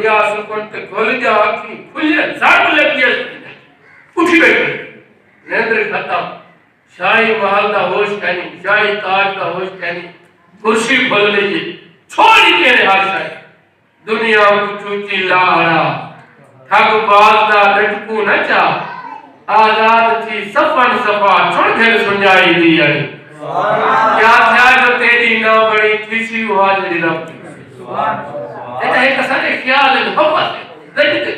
سڑیا سکن تے کھول جا آنکھی کھلے زرب لگی اٹھی بیٹھے نیندر ختم شاہی محل دا ہوش کہنی شاہی تاج دا ہوش کہنی کرسی کھول لیجیے چھوڑی کے ہر شاہی دنیا کو چوچی لاڑا ٹھگ باز دا لٹکو نہ چاہ آزاد تھی سفن سفا چھوڑ گھر سنجائی دی یعنی کیا تھا جو تیری نہ بڑی تھیسی ہوا جڑی رب کی ایتا ایک سارے خیال ہے محبت ہے دیکھتے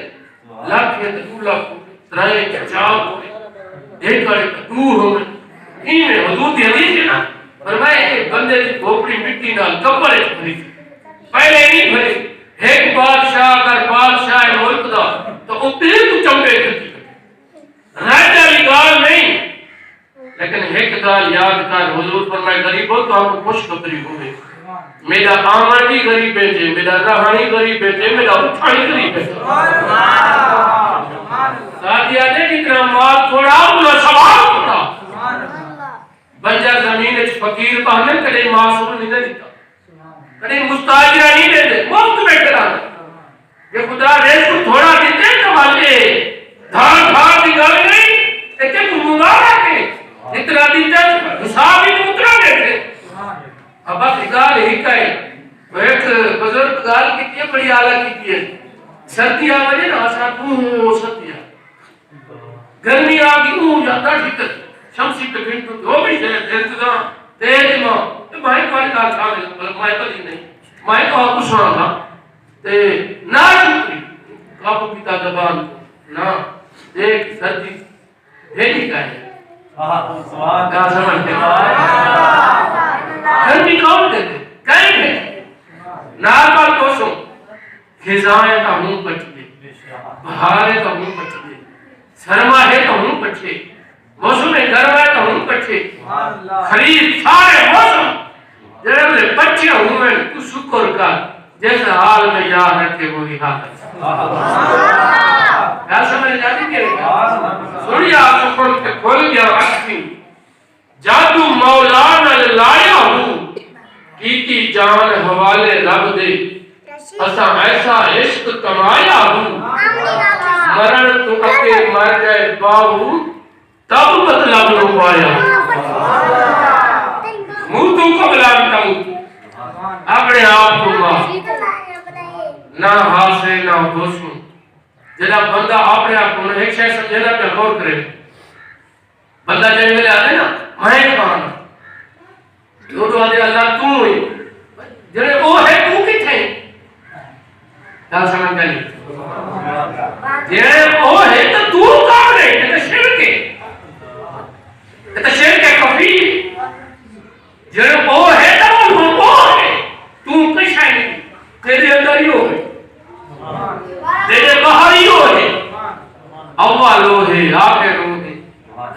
لاکھ ہے تو لاکھ ترائے کے چاو ہوئے ایک کڑے کا دور ہوئے این میں حضور دی حدیث ہے نا فرمائے کہ بندے دی بھوپڑی مٹی نال کپڑے بھری پہلے نہیں بھری ایک بادشاہ اگر بادشاہ ملک دا تو وہ پھر تو چمبے کرتی راجہ لی گال نہیں لیکن ایک گال یاد کر حضور فرمائے غریب ہو تو آپ کو خوش خبری ہوئے میرا آمدی غریب بیٹے میرا رہانی غریب بیٹے میرا اٹھانی غریب بیٹے ساتھیا نے جتنا مال تھوڑا انہا سوال ہوتا بنجر زمین اچھ فقیر پہنے کڑے معصوم نہیں دیتا کڑے مستاجرہ نہیں دیتے مفت میں کرانا کہ خدا ریس کو تھوڑا دیتے کمالے دھان دھان دی گل نہیں ایتے کو مگارا کے اتنا دیتا حساب ہی تو اترا دیتے اب بس گال ہی کہے وہ ایک بزرگ گال کی تیئے بڑی آلہ کی تیئے سردی آوازے نا آسان سردی گرمی آگی جاتا ٹھیکر شمسی پہ گھنٹ وہ بھی انتظام تیز ماں بھائی کوئی کار چھانے مائے تو نہیں مائے تو آپ کو سنا تھا نا شکری کافو پیتا زبان نا دیکھ سردی بھیلی کا ہے کیا سمجھتے گرمی کون دیتے کہیں ہے نارمال کوشوں خزائیں کا ہوں پچھلے بہارے کا ہوں پچھلے سرما ہے تو ہوں پچھے موسم گرم ہے تو ہوں پچھے خرید سارے موسم جب لے پچھے ہوں میں تو شکر کا جیسے حال میں یاد رکھے وہی حال کیا سمجھ جاتی کہ سڑیا شکر کے کھول گیا اکھیں جادو مولانا لایا ہوں کیتی جان حوالے رب دے اسا ایسا عشق کمایا ہوں مرن تو اپنے مر جائے باہو تب مطلب لو پایا موتوں کو بلانتا ہوں اپنے آپ کو ماں نہ حاصل نہ دوستوں جنہا بندہ اپنے آپ کو ایک شاہ سمجھنا پہ غور کرے بندہ جائے ملے آتے نا میں کہانا جو تو آدھے اللہ تو ہوئی جنہے وہ ہے تو کتنے کیا سمجھ گئی جنہے وہ ہے تو کام رہے یہ تو شرک ہے یہ تو شرک ہے کفی جنہے وہ ہے تو وہ ہے تو کش ہے نہیں تیرے اندر ہی ہو ہے تیرے باہر ہی ہو ہے اول ہو ہے آخر ہو ہے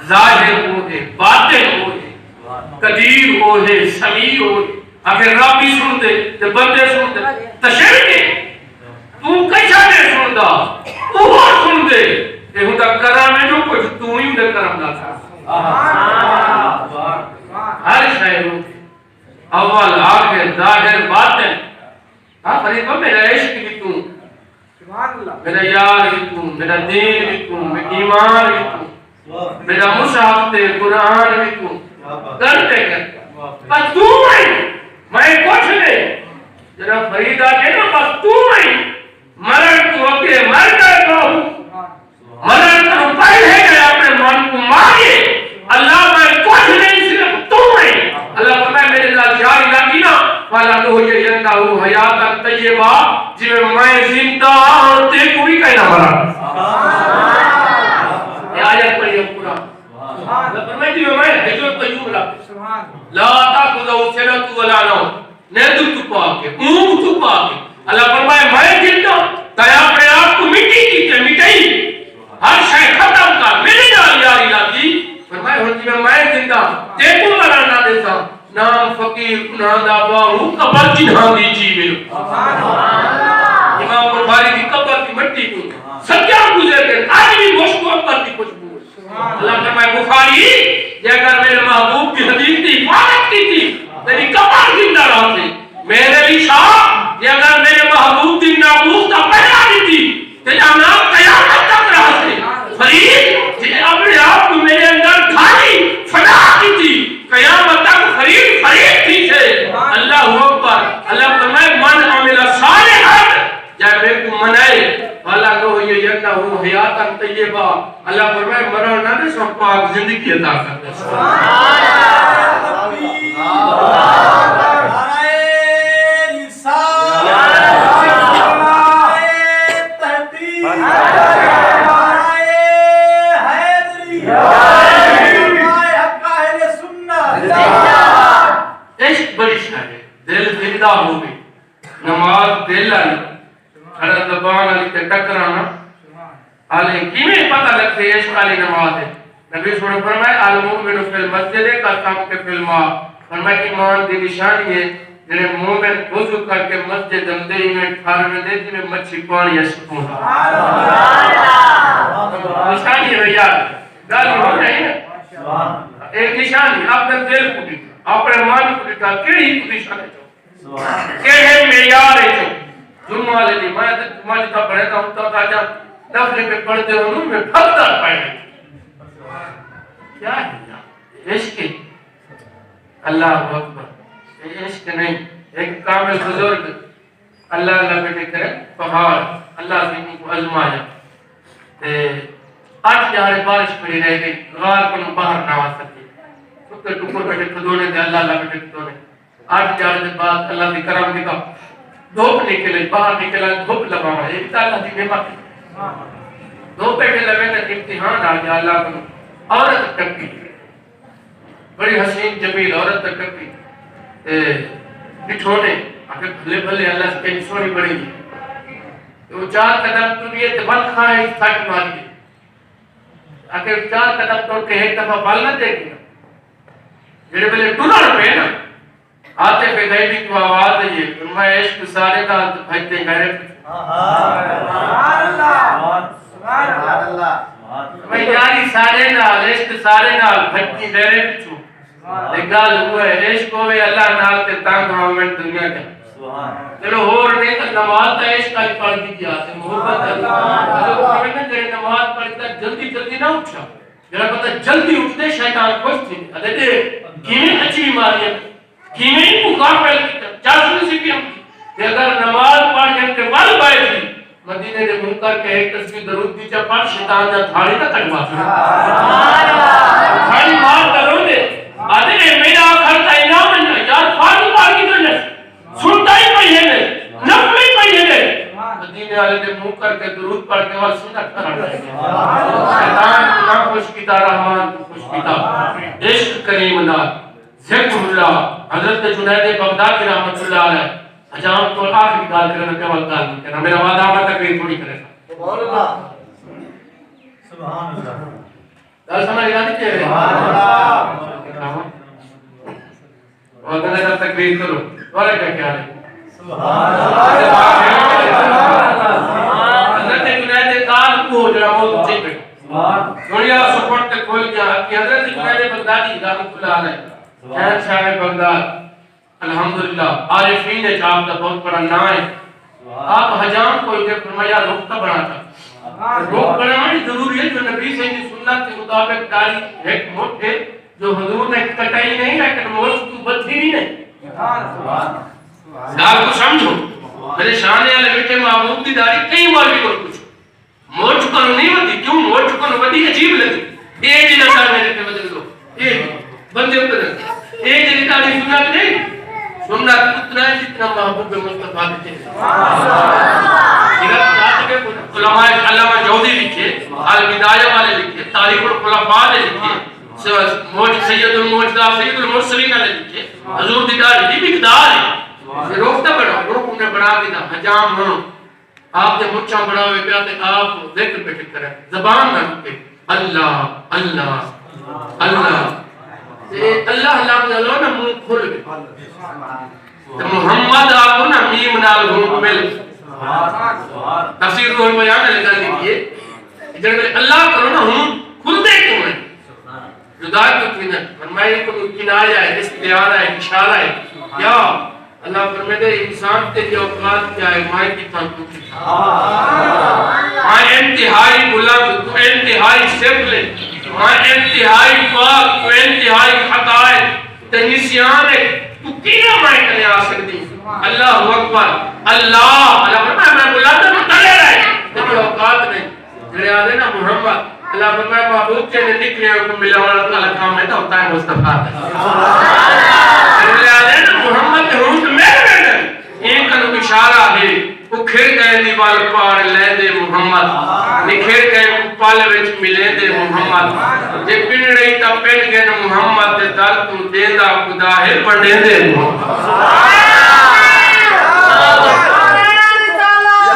ظاہر ہو ہے باطن ہو ہے قدیر ہو ہے سمیع ہو ہے اگر رب بھی سن دے تو بندے سن دے تشریح ہے تو کیسا نہیں سن دا وہ سن دے کہ ہوں دا کرم ہے جو کچھ تو ہی دے کرم دا تھا ہر شاید ہو اول آخر ظاہر باطن فریقہ میرا عشق بھی تو میرا یار بھی تو میرا دین بھی تو میرا ایمان بھی تو میرا مصحف تے قرآن بھی تو کرتے کرتے بس تو میں کچھ نہیں جنہا فریدہ کے نا بس تو مرن تو اپنے مر گئے تو مرن تو پہلے گئے اپنے من کو مارے اللہ میں کچھ نہیں صرف تو اللہ فرمائے میرے لئے جاری لگی نا فالا تو یہ جنہ ہو حیات طیبہ جو میں زندہ اور تے کوئی کہنا مرا یہ آیت پڑھی ہے پورا اللہ فرمائے جو میں حجر قیوم لا تاخذو سنۃ ولا نوم نیند تو پاک ہے اونگ تو پاک ہے اللہ فرمائے میں زندہ تے اپنے آپ کو مٹی کی تے مٹائی ہر شے ختم کر میری نال یاری لگی فرمائے ہن میں زندہ تے کو مرا نہ دیتا نام فقیر نہ دا باہو قبر جنہاں دی جیوے امام بخاری کی قبر کی مٹی کو سجا گزر گئے آج بھی مشکور پر دی خوشبو اللہ فرمائے بخاری یہ اگر میرے محبوب کی حدیث کی حفاظت کی تھی تیری قبر زندہ رہتے میرے بھی شاہ یہ اگر میرے محبوب کی ناموس کا پہلا جائے بے کو منائے اللہ نو یہ یقنا ہوں حیاتا طیبہ اللہ فرمائے مرو نہ دے سو پاک زندگی عطا کرتے عشق بڑی شاہ ہے دل زندہ ہو گئی نماز دل آئی ہر زبان علی کے ٹکرانا علی کیمیں پتہ لگتے عشق علی نماز ہے نبی صلی اللہ علیہ وسلم فرمائے المومن فی المسجد کا سام کے فی الماء فرمائے ایمان دی نشانی ہے جنہیں مومن وضو کر کے مسجد اندے میں ٹھار میں دے جنہیں مچھی پانی سکون نشانی ہے یار گالی ہو جائے نا ایک نشانی اپنے دل کو دیتا اپنے مان کو دیتا کیڑی کو نشانی کیڑے معیار ہے جو جمعہ لے دی میں جمعہ جتا پڑھتا ہوں تو آجا دفنے پہ پڑھتے ہوں میں پھلتا پڑھنے کیا ہے عشق اللہ اکبر عشق نہیں ایک کامل بزرگ اللہ اللہ بیٹے کرے پہاڑ اللہ زمین کو ازمایا 8 جہاں بارش پڑی رہ گئی غار کو باہر نہ آ سکے سکتے ٹکر بیٹے کھدونے دے اللہ اللہ بیٹے کھدونے 8 جہاں کے بعد اللہ کی کرم دیکھا دھوپ نکلے باہر نکلا دھوپ لگا ایک تا اللہ کی نعمت دھوپ بیٹے لگے نا امتحان آ گیا اللہ کو عورت ٹپی بڑی حسین جمیل عورت ٹپی بٹھونے آخر بھلے بھلے اللہ سے کہیں سونی پڑے گی وہ 4 قدم توڑیے تو بل کھائے ساٹھ ماری آخر 4 قدم توڑ کے ایک دفعہ بال نہ دے گی جڑے بلے ٹنڑ پہ نا آتے پہ گئی بھی تو آواز ہے یہ فرمایا عشق سارے کا بھجتے گھرے سبحان اللہ میں یاری سارے نال عشق سارے نال بھجتی گھرے پچھو لگال ہوئے عشق ہوئے اللہ نال تے تانگ ہمیں دنیا کے چلو ہور نہیں تو نماز تا عشق آئی پڑھ دی کیا آتے محبت اللہ ہمیں نہ جڑے نماز پڑھتا جلدی جلدی نہ اٹھا جڑا پتہ جلدی اٹھتے شیطان خوش تھی ادھے دے کیمیں اچھی بیماری ہے کیمیں مقابل چاہتے سی بھی ہم کہ اگر نماز پڑھ جنتے وال بائے تھی مدینے دے منکر کے ایک تصویر درود دی چا پڑھ شیطان جا دھاڑی نہ کٹوا دھاڑی مار کرو دے آدھے میرا آخر تا انعام ہے یار فاضل پار کی تو نہیں سنتا ہی پہی ہے نفل ہی پہی ہے مدینے والے دے منکر کے درود پڑھ کے وال سنت کر رہا ہے شیطان نہ خوش کیتا رحمان خوش کیتا عشق کریم نال ذکر اللہ حضرت جنید بغدادی رحمت اللہ علیہ حجام تو آخری گال کرنا پیوال گال نہیں کرنا میرا وعدہ آمد تقریر تھوڑی کرے سبحان اللہ سبحان اللہ گال سمجھ گا نہیں کہ سبحان اللہ اور گلے کا تقریر کرو اور کیا کیا ہے سبحان اللہ حضرت جنید گال کو جڑا موت چاہیے دنیا سپورٹ تے کھول گیا کہ حضرت جنید بغدادی رحمت اللہ علیہ شہر شاہ بغداد الحمدللہ عارفین جاب کا بہت بڑا نام ہے آپ حجام کو یہ فرمایا رخ بنا تھا رخ بنانا ضروری ہے جو نبی سے سنت کے مطابق داڑھی ایک موٹ ہے جو حضور نے کٹائی نہیں لیکن موٹ تو بدھی نہیں دال کو سمجھو میرے شانے والے بیٹے محبوب کی داڑھی کئی مولوی کو کچھ موٹ کو نہیں ہوتی کیوں موٹ کو بدھی عجیب لگتی ایک ہی نظر میرے پہ بدل دو ایک بندے اوپر ایک جگہ داڑھی سنت نہیں سنت اتنا ہے جتنا محبوب مصطفیٰ دیتے ہیں علماء علامہ جوزی لکھے البدایہ والے لکھے تاریخ الخلفاء نے لکھے سید الموجدہ سید المرسلین نے لکھے حضور دی داڑھی دی مقدار ہے روکتا بڑا روک انہیں بڑا دیتا حجام ہوں آپ نے مچھا بڑا ہوئے پہ آتے آپ ذکر پہ ٹک کریں زبان نہ رکھے اللہ اللہ اللہ اللہ اللہ اللہ نا منہ کھل گئے محمد آپو نا میم نال گھوم مل تفسیر روح بیان لگا دیکھئے جنہوں اللہ کرو نا ہم کھل دے کیوں ہیں جدا کیوں تھی نا فرمائے کو کنایا ہے استعارہ ہے اشارہ ہے کیا اللہ فرمائے دے انسان تیری اوقات کیا ہے مائے کی تھا تو کی مائے انتہائی بلند تو انتہائی سبلے مائے انتہائی پاک تو انتہائی خطائے تنیسیان ہے تو کینا مائے کنے آ سکتی اللہ اکبر اللہ اللہ فرمایا میں بلاتا ہوں تلے رہے تیری اوقات نہیں جڑے آدھے نا محمد اللہ فرمایا محبوب کے نکلے کو ملا والا تعالیٰ کام میں تو ہوتا ہے مصطفیٰ جڑے آدھے نا محمد کے حروف میرے میں ایک کا اشارہ ہے وہ کھر گئے دیوال پار لے دے محمد نکھر گئے پال وچ ملے دے محمد جے پن رہی تا پن گئے محمد دے دل تو دے دا خدا ہے پڑھے دے محمد